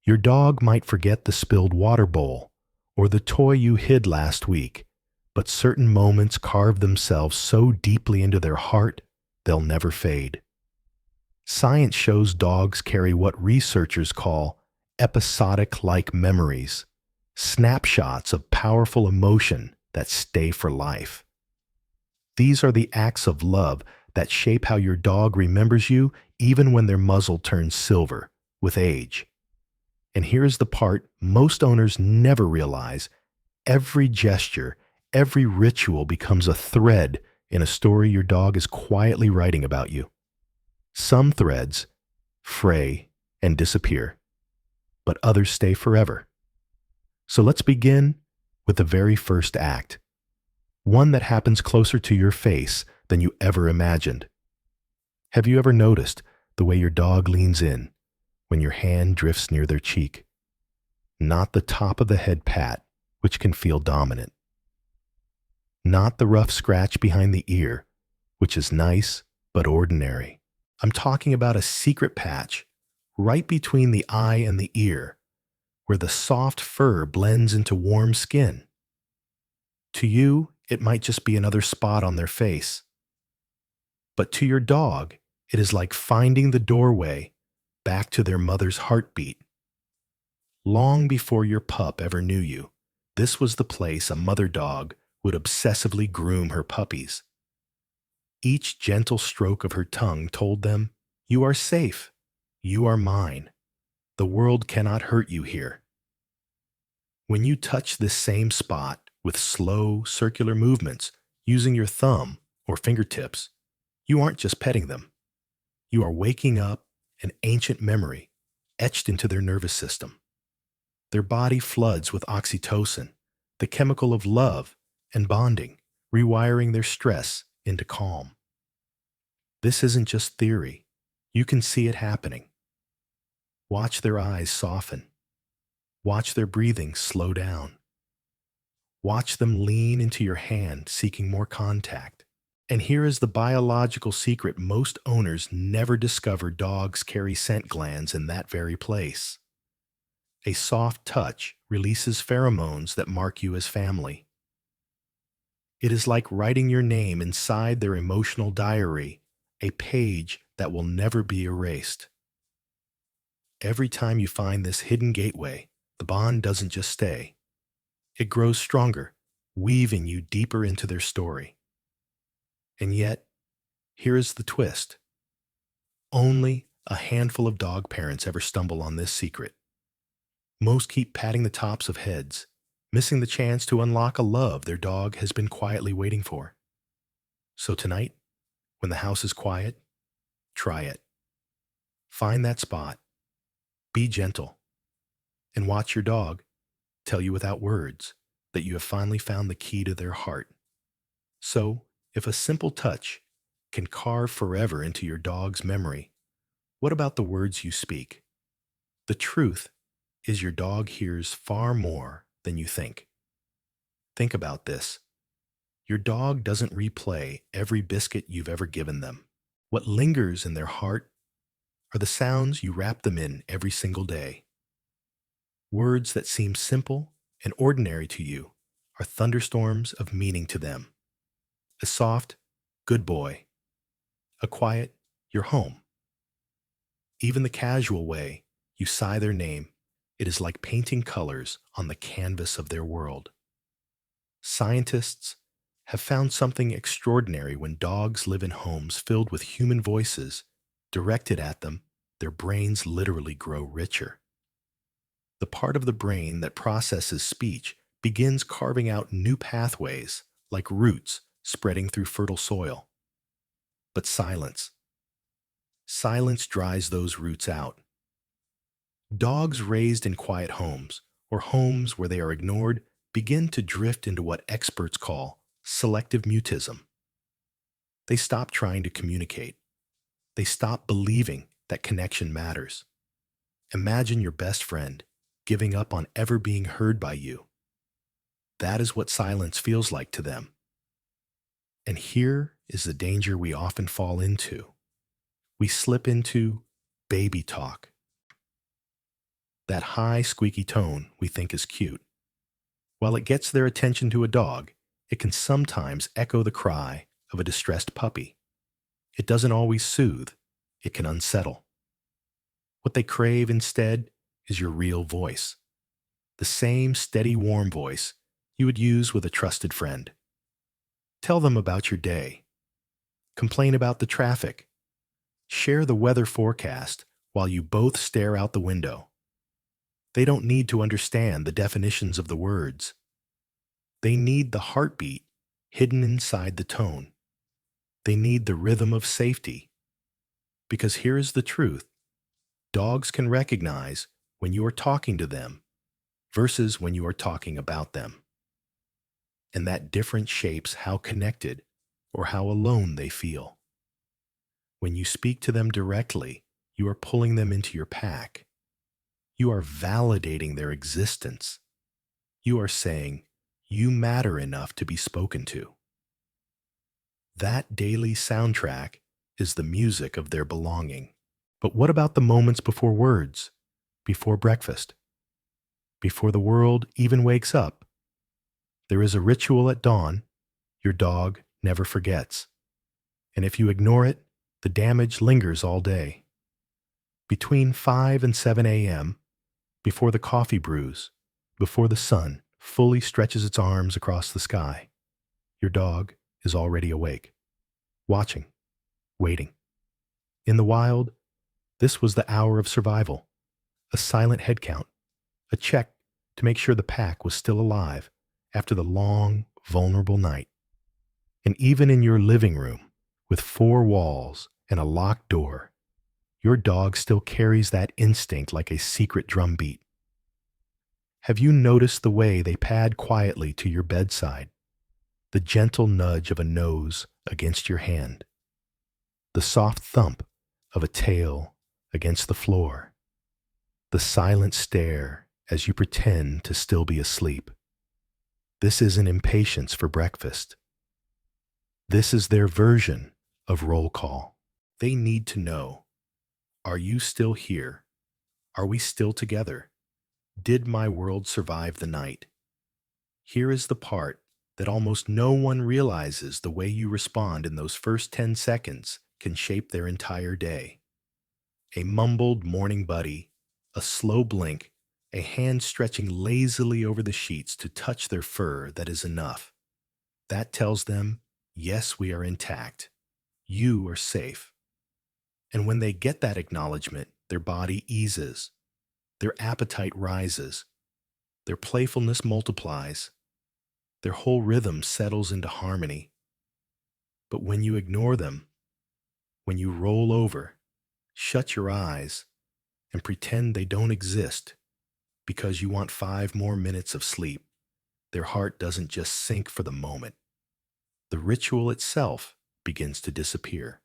Your dog might forget the spilled water bowl or the toy you hid last week, but certain moments carve themselves so deeply into their heart they'll never fade. Science shows dogs carry what researchers call episodic-like memories, snapshots of powerful emotion that stay for life. These are the acts of love that shape how your dog remembers you even when their muzzle turns silver with age. And here's the part most owners never realize. Every gesture, every ritual becomes a thread in a story your dog is quietly writing about you. Some threads fray and disappear, but others stay forever. So let's begin with the very first act, one that happens closer to your face than you ever imagined. Have you ever noticed the way your dog leans in when your hand drifts near their cheek? Not the top of the head pat, which can feel dominant. Not the rough scratch behind the ear, which is nice but ordinary. I'm talking about a secret patch right between the eye and the ear, where the soft fur blends into warm skin. To you, it might just be another spot on their face. But to your dog, it is like finding the doorway back to their mother's heartbeat. Long before your pup ever knew you, this was the place a mother dog would obsessively groom her puppies. Each gentle stroke of her tongue told them, "You are safe. You are mine. The world cannot hurt you here." When you touch this same spot with slow, circular movements using your thumb or fingertips, you aren't just petting them. You are waking up an ancient memory etched into their nervous system. Their body floods with oxytocin, the chemical of love and bonding, rewiring their stress into calm. This isn't just theory. You can see it happening. Watch their eyes soften. Watch their breathing slow down. Watch them lean into your hand, seeking more contact. And here is the biological secret most owners never discover: dogs carry scent glands in that very place. A soft touch releases pheromones that mark you as family. It is like writing your name inside their emotional diary, a page that will never be erased. Every time you find this hidden gateway, the bond doesn't just stay. It grows stronger, weaving you deeper into their story. And yet, here is the twist. Only a handful of dog parents ever stumble on this secret. Most keep patting the tops of heads, missing the chance to unlock a love their dog has been quietly waiting for. So tonight, when the house is quiet, try it. Find that spot, be gentle, and watch your dog tell you without words that you have finally found the key to their heart. So, if a simple touch can carve forever into your dog's memory, what about the words you speak? The truth is your dog hears far more than you think. Think about this. Your dog doesn't replay every biscuit you've ever given them. What lingers in their heart are the sounds you wrap them in every single day. Words that seem simple and ordinary to you are thunderstorms of meaning to them. A soft, "good boy." A quiet, "you're home." Even the casual way you sigh their name, it is like painting colors on the canvas of their world. Scientists have found something extraordinary: when dogs live in homes filled with human voices directed at them, their brains literally grow richer. The part of the brain that processes speech begins carving out new pathways, like roots spreading through fertile soil. But silence. Silence dries those roots out. Dogs raised in quiet homes, or homes where they are ignored, begin to drift into what experts call selective mutism. They stop trying to communicate. They stop believing that connection matters. Imagine your best friend giving up on ever being heard by you. That is what silence feels like to them. And here is the danger we often fall into. We slip into baby talk. that high, squeaky tone we think is cute. While it gets their attention to a dog, it can sometimes echo the cry of a distressed puppy. It doesn't always soothe, it can unsettle. What they crave instead is your real voice, the same steady, warm voice you would use with a trusted friend. Tell them about your day. Complain about the traffic. Share the weather forecast while you both stare out the window. They don't need to understand the definitions of the words. They need the heartbeat hidden inside the tone. They need the rhythm of safety. Because here is the truth. Dogs can recognize when you are talking to them versus when you are talking about them. And that difference shapes how connected or how alone they feel. When you speak to them directly, you are pulling them into your pack. You are validating their existence. You are saying, you matter enough to be spoken to. That daily soundtrack is the music of their belonging. But what about the moments before words, before breakfast, before the world even wakes up? There is a ritual at dawn your dog never forgets. And if you ignore it, the damage lingers all day. Between 5 and 7 a.m., before the coffee brews, before the sun fully stretches its arms across the sky, your dog is already awake, watching, waiting. In the wild, this was the hour of survival, a silent head count, a check to make sure the pack was still alive after the long, vulnerable night. And even in your living room, with 4 walls and a locked door, your dog still carries that instinct like a secret drumbeat. Have you noticed the way they pad quietly to your bedside, the gentle nudge of a nose against your hand, the soft thump of a tail against the floor, the silent stare as you pretend to still be asleep? This isn't impatience for breakfast. This is their version of roll call. They need to know, are you still here? Are we still together? Did my world survive the night? Here is the part that almost no one realizes. The way you respond in those first 10 seconds can shape their entire day. A mumbled morning buddy, a slow blink, a hand stretching lazily over the sheets to touch their fur, that is enough. That tells them, yes, we are intact. You are safe. And when they get that acknowledgement, their body eases, their appetite rises, their playfulness multiplies, their whole rhythm settles into harmony. But when you ignore them, when you roll over, shut your eyes, and pretend they don't exist because you want 5 more minutes of sleep, their heart doesn't just sink for the moment. The ritual itself begins to disappear.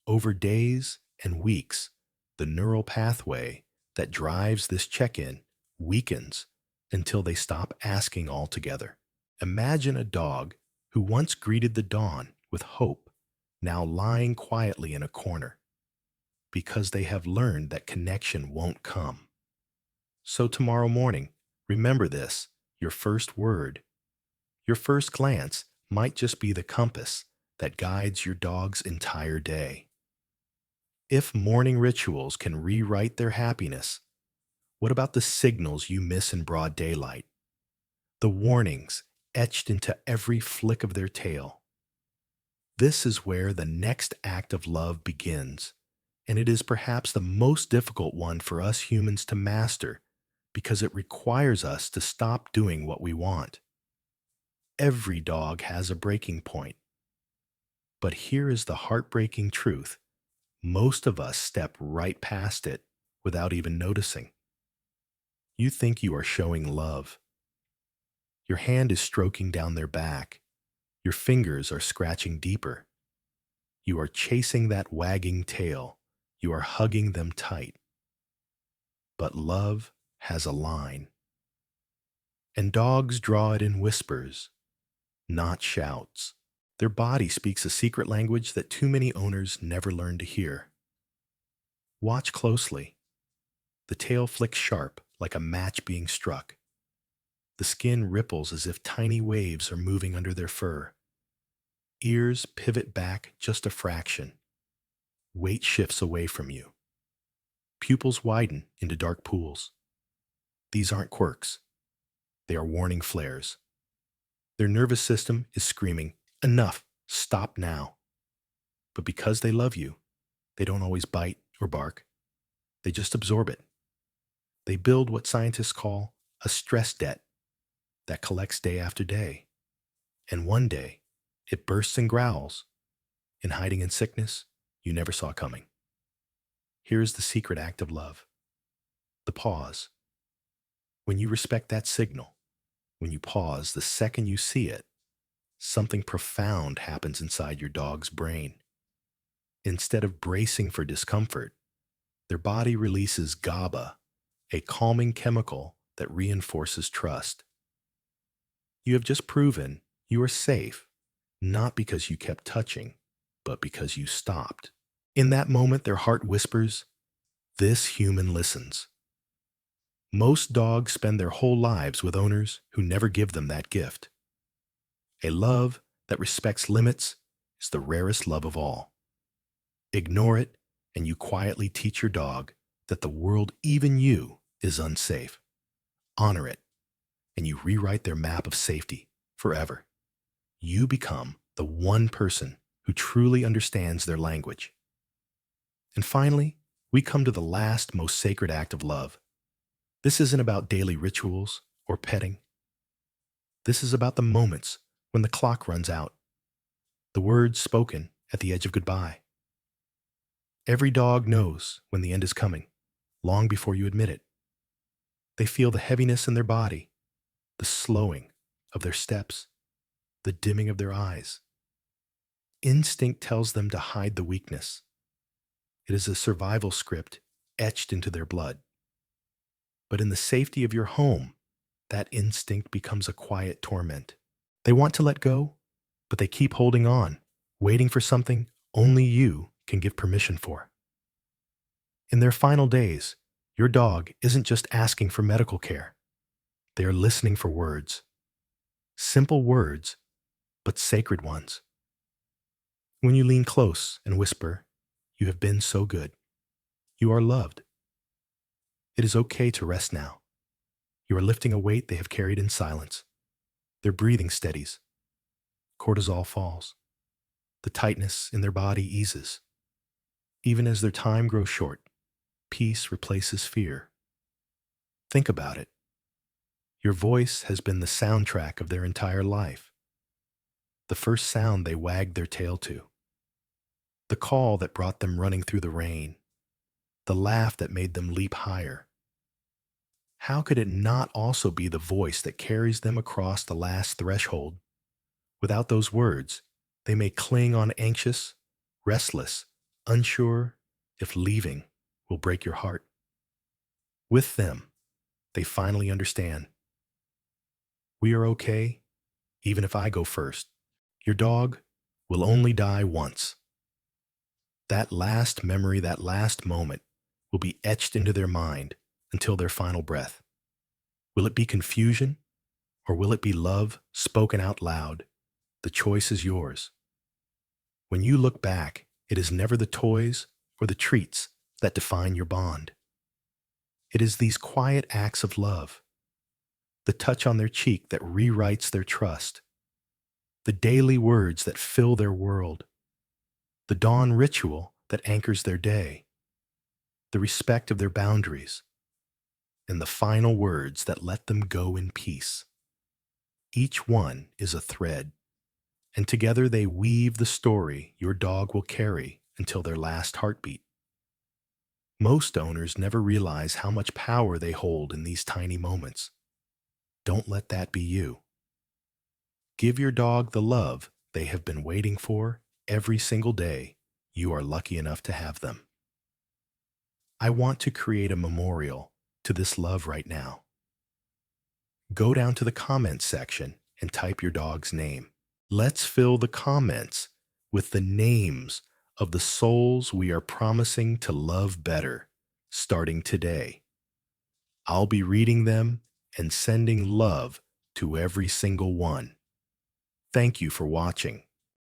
Over days and weeks, the neural pathway that drives this check-in weakens until they stop asking altogether. Imagine a dog who once greeted the dawn with hope, now lying quietly in a corner, because they have learned that connection won't come. So tomorrow morning, remember this: your first word, your first glance might just be the compass that guides your dog's entire day. If morning rituals can rewrite their happiness, what about the signals you miss in broad daylight? The warnings etched into every flick of their tail. This is where the next act of love begins, and it is perhaps the most difficult one for us humans to master because it requires us to stop doing what we want. Every dog has a breaking point. But here is the heartbreaking truth: most of us step right past it without even noticing. You think you are showing love. Your hand is stroking down their back. Your fingers are scratching deeper. You are chasing that wagging tail. You are hugging them tight. But love has a line. And dogs draw it in whispers, not shouts. Their body speaks a secret language that too many owners never learn to hear. Watch closely. The tail flicks sharp, like a match being struck. The skin ripples as if tiny waves are moving under their fur. Ears pivot back just a fraction. Weight shifts away from you. Pupils widen into dark pools. These aren't quirks. They are warning flares. Their nervous system is screaming, "Enough! Stop now!" But because they love you, they don't always bite or bark. They just absorb it. They build what scientists call a stress debt that collects day after day. And one day, it bursts and growls, in hiding in sickness you never saw coming. Here is the secret act of love: the pause. When you respect that signal, when you pause the second you see it, something profound happens inside your dog's brain. Instead of bracing for discomfort, their body releases GABA, a calming chemical that reinforces trust. You have just proven you are safe, not because you kept touching, but because you stopped. In that moment, their heart whispers, "This human listens." Most dogs spend their whole lives with owners who never give them that gift. A love that respects limits is the rarest love of all. Ignore it, and you quietly teach your dog that the world, even you, is unsafe. Honor it, and you rewrite their map of safety forever. You become the one person who truly understands their language. And finally, we come to the last, most sacred act of love. This isn't about daily rituals or petting. This is about the moments when the clock runs out, the words spoken at the edge of goodbye. Every dog knows when the end is coming, long before you admit it. They feel the heaviness in their body, the slowing of their steps, the dimming of their eyes. Instinct tells them to hide the weakness. It is a survival script etched into their blood. But in the safety of your home, that instinct becomes a quiet torment. They want to let go, but they keep holding on, waiting for something only you can give permission for. In their final days, your dog isn't just asking for medical care. They are listening for words. Simple words, but sacred ones. When you lean close and whisper, "You have been so good. You are loved. It is okay to rest now. You are lifting a weight they have carried in silence." Their breathing steadies. Cortisol falls. The tightness in their body eases. Even as their time grows short, peace replaces fear. Think about it. Your voice has been the soundtrack of their entire life. The first sound they wagged their tail to. The call that brought them running through the rain. The laugh that made them leap higher. How could it not also be the voice that carries them across the last threshold? Without those words, they may cling on anxious, restless, unsure if leaving will break your heart. With them, they finally understand. We are okay, even if I go first. Your dog will only die once. That last memory, that last moment, will be etched into their mind until their final breath. Will it be confusion, or will it be love spoken out loud? The choice is yours. When you look back, it is never the toys or the treats that define your bond. It is these quiet acts of love, the touch on their cheek that rewrites their trust, the daily words that fill their world, the dawn ritual that anchors their day, the respect of their boundaries, and the final words that let them go in peace. Each one is a thread, and together they weave the story your dog will carry until their last heartbeat. Most owners never realize how much power they hold in these tiny moments. Don't let that be you. Give your dog the love they have been waiting for every single day you are lucky enough to have them. I want to create a memorial to this love right now. Go down to the comments section and type your dog's name. Let's fill the comments with the names of the souls we are promising to love better starting today. I'll be reading them and sending love to every single one. Thank you for watching.